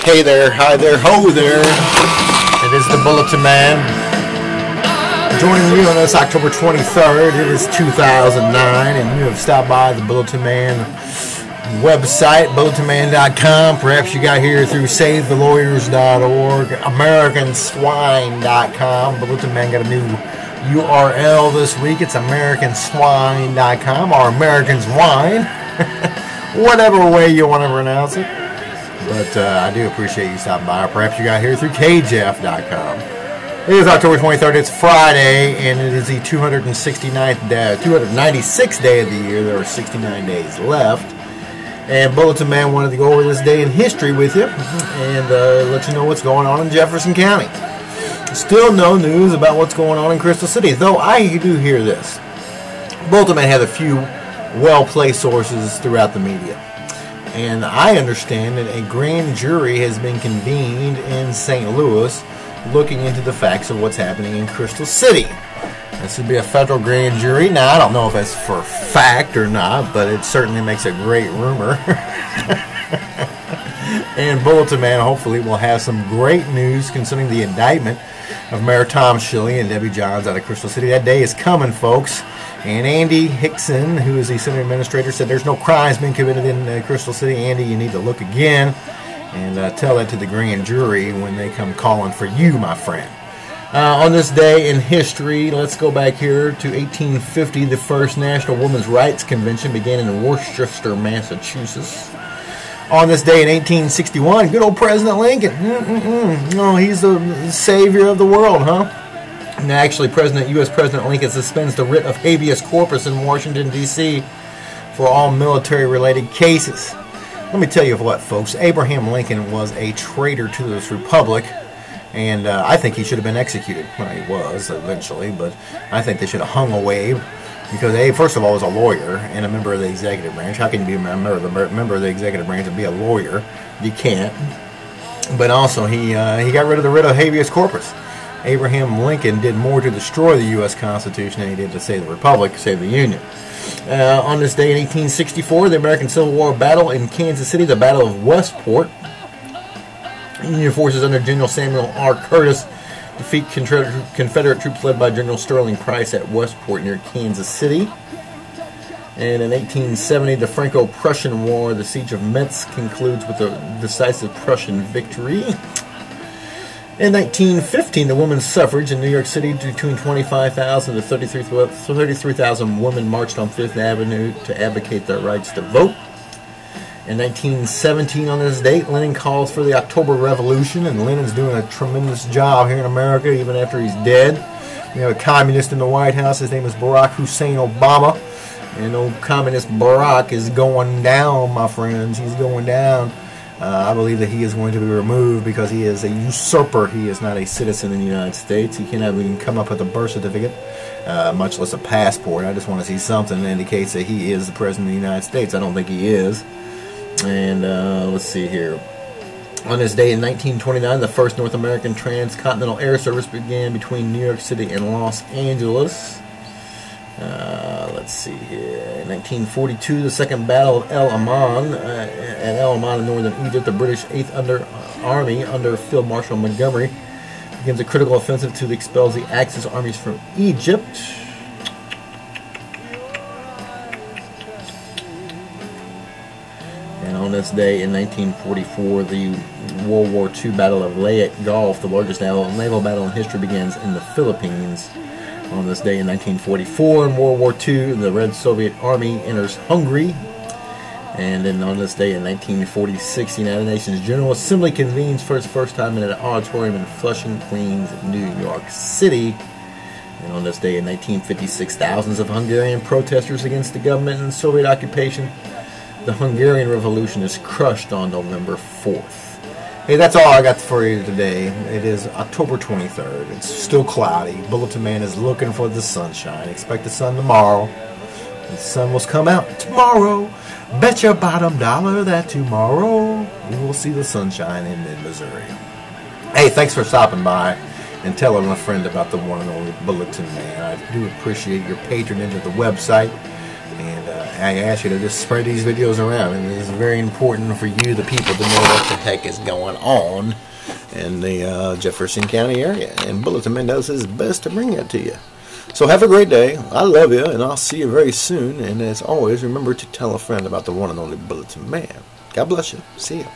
Hey there, hi there, ho there. It is the Bulletin Man. Joining you on this October 23rd, it is 2009, and you have stopped by the Bulletin Man website, bulletinman.com. Perhaps you got here through SaveTheLawyers.org, AmericanSwine.com. Bulletin Man got a new URL this week. It's AmericanSwine.com or American's Wine, whatever way you want to pronounce it. But I do appreciate you stopping by. Or perhaps you got here through KJF.com. It is October 23rd. It's Friday, and it is the 296th day of the year. There are 69 days left. And Bulletin Man wanted to go over this day in history with you and let you know what's going on in Jefferson County. Still no news about what's going on in Crystal City, though I do hear this. Bulletin Man has a few well-placed sources throughout the media. And I understand that a grand jury has been convened in St. Louis looking into the facts of what's happening in Crystal City. This would be a federal grand jury. Now, I don't know if that's for fact or not, but it certainly makes a great rumor. And Bulletin Man hopefully will have some great news concerning the indictment of Mayor Tom Shilley and Debbie Johns out of Crystal City. That day is coming, folks. And Andy Hickson, who is the center administrator, said there's no crimes being committed in Crystal City. Andy, you need to look again and tell that to the grand jury when they come calling for you, my friend. On this day in history, let's go back here to 1850. The first National Women's Rights Convention began in Worcester, Massachusetts. On this day in 1861, good old President Lincoln. Oh, he's the savior of the world, huh? And actually, U.S. President Lincoln suspends the writ of habeas corpus in Washington, D.C. for all military-related cases. Let me tell you what, folks. Abraham Lincoln was a traitor to this republic, and I think he should have been executed. Well, he was, eventually, but I think they should have hung away because, first of all, he was a lawyer and a member of the executive branch. How can you be a member of the executive branch and be a lawyer? You can't. But also, he got rid of the writ of habeas corpus. Abraham Lincoln did more to destroy the U.S. Constitution than he did to save the Republic, save the Union. On this day in 1864, the American Civil War battle in Kansas City, the Battle of Westport. Union forces under General Samuel R. Curtis defeat Confederate troops led by General Sterling Price at Westport near Kansas City. And in 1870, the Franco-Prussian War, the Siege of Metz, concludes with a decisive Prussian victory. In 1915, the women's suffrage in New York City, between 25,000 to 33,000 women marched on Fifth Avenue to advocate their rights to vote. In 1917, on this date, Lenin calls for the October Revolution, and Lenin's doing a tremendous job here in America, even after he's dead. We have a communist in the White House. His name is Barack Hussein Obama. And old communist Barack is going down, my friends. He's going down. I believe that he is going to be removed because he is a usurper. He is not a citizen in the United States. He cannot even come up with a birth certificate, much less a passport. I just want to see something that indicates that he is the President of the United States. I don't think he is. And let's see here. On this day in 1929, the first North American transcontinental air service began between New York City and Los Angeles. Let's see here. In 1942, the Second Battle of El Aman at El Aman in northern Egypt, the British 8th Army under Field Marshal Montgomery begins a critical offensive to expel the Axis armies from Egypt. And on this day in 1944, the World War II Battle of Leyte Gulf, the largest naval battle in history, begins in the Philippines. On this day in 1944, in World War II, the Red Soviet Army enters Hungary. And then on this day in 1946, the United Nations General Assembly convenes for its first time in an auditorium in Flushing, Queens, New York City. And on this day in 1956, thousands of Hungarian protesters against the government and Soviet occupation. The Hungarian Revolution is crushed on November 4th. Hey, that's all I got for you today. It is October 23rd. It's still cloudy. Bulletin Man is looking for the sunshine. Expect the sun tomorrow. The sun will come out tomorrow. Bet your bottom dollar that tomorrow we will see the sunshine in mid-Missouri. Hey, thanks for stopping by and telling a friend about the one and only Bulletin Man. I do appreciate your patronage of the website. And I ask you to just spread these videos around, and it's very important for you, the people, to know what the heck is going on in the Jefferson County area. And Bulletinman does his best to bring that to you. So have a great day. I love you, and I'll see you very soon. And as always, remember to tell a friend about the one and only Bulletin Man. God bless you. See you.